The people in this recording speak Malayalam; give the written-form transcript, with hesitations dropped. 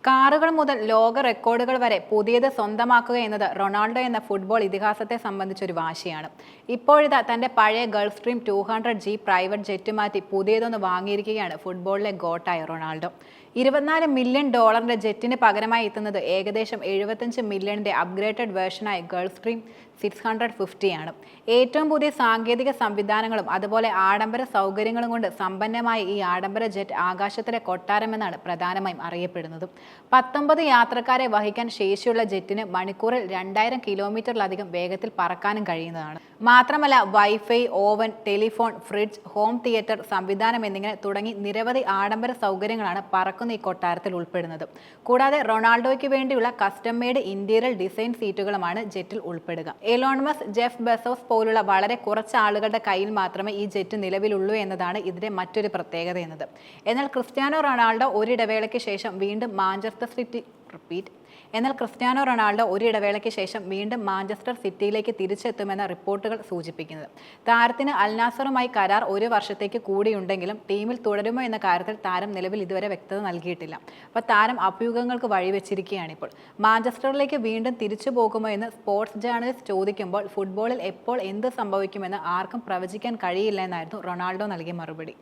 കാറുകൾ മുതൽ ലോക റെക്കോർഡുകൾ വരെ പുതിയത് സ്വന്തമാക്കുക എന്നത് റൊണാൾഡോ എന്ന ഫുട്ബോൾ ഇതിഹാസത്തെ സംബന്ധിച്ചൊരു വാശിയാണ്. ഇപ്പോഴിതാ തന്റെ പഴയ Gulf stream 200G private jet മാറ്റി പുതിയതൊന്ന് വാങ്ങിയിരിക്കുകയാണ് ഫുട്ബോളിലെ ഗോട്ടായ റൊണാൾഡോ. $24 മില്യൺ ജെറ്റിന് പകരമായി എത്തുന്നത് ഏകദേശം 75 മില്യണിന്റെ അപ്ഗ്രേഡഡ് വേർഷനായ ഗൾഫ് സ്ട്രീം 650 ആണ്. ഏറ്റവും പുതിയ സാങ്കേതിക സംവിധാനങ്ങളും അതുപോലെ ആഡംബര സൗകര്യങ്ങളും കൊണ്ട് സമ്പന്നമായ ഈ ആഡംബര ജെറ്റ് ആകാശത്തിലെ കൊട്ടാരമെന്നാണ് പ്രധാനമായും അറിയപ്പെടുന്നത്. 19 യാത്രക്കാരെ വഹിക്കാൻ ശേഷിയുള്ള ജെറ്റിന് മണിക്കൂറിൽ 2000 കിലോമീറ്ററിലധികം വേഗത്തിൽ പറക്കാനും കഴിയുന്നതാണ്. മാത്രമല്ല wifi, oven, telephone, fridge, home theatre സംവിധാനം എന്നിങ്ങനെ തുടങ്ങി നിരവധി ആഡംബര സൗകര്യങ്ങളാണ് പറക്കുന്ന ഈ കൊട്ടാരത്തിൽ ഉൾപ്പെടുന്നത്. കൂടാതെ റൊണാൾഡോയ്ക്ക് വേണ്ടിയുള്ള കസ്റ്റം മെയ്ഡ് ഇന്റീരിയർ ഡിസൈൻ സീറ്റുകളുമാണ് ജെറ്റിൽ ഉൾപ്പെടുക. എലോൺ മസ്ക്, ജെഫ് ബെസോസ് പോലുള്ള വളരെ കുറച്ച് ആളുകളുടെ കയ്യിൽ മാത്രമേ ഈ ജെറ്റ് നിലവിലുള്ളൂ എന്നതാണ് ഇതിന്റെ മറ്റൊരു പ്രത്യേകത എന്നത്. എന്നാൽ ക്രിസ്ത്യാനോ റൊണാൾഡോ ഒരിടവേളയ്ക്ക് ശേഷം വീണ്ടും മാഞ്ചസ്റ്റർ സിറ്റിയിലേക്ക് തിരിച്ചെത്തുമെന്ന റിപ്പോർട്ടുകൾ സൂചിപ്പിക്കുന്നത്. താരത്തിന് അൽ നാസറുമായി കരാർ 1 വർഷത്തേക്ക് കൂടിയുണ്ടെങ്കിലും ടീമിൽ തുടരുമോ എന്ന കാര്യത്തിൽ താരം നിലവിൽ ഇതുവരെ വ്യക്തത നൽകിയിട്ടില്ല. അപ്പോൾ താരം അഭ്യൂഹങ്ങൾക്ക് വഴിവെച്ചിരിക്കുകയാണ്. ഇപ്പോൾ മാഞ്ചസ്റ്ററിലേക്ക് വീണ്ടും തിരിച്ചു പോകുമോ എന്ന് സ്പോർട്സ് ജേർണലിസ്റ്റ് ചോദിക്കുമ്പോൾ ഫുട്ബോളിൽ എപ്പോൾ എന്ത് സംഭവിക്കുമെന്ന് ആർക്കും പ്രവചിക്കാൻ കഴിയില്ല എന്നായിരുന്നു റൊണാൾഡോ നൽകിയ മറുപടി.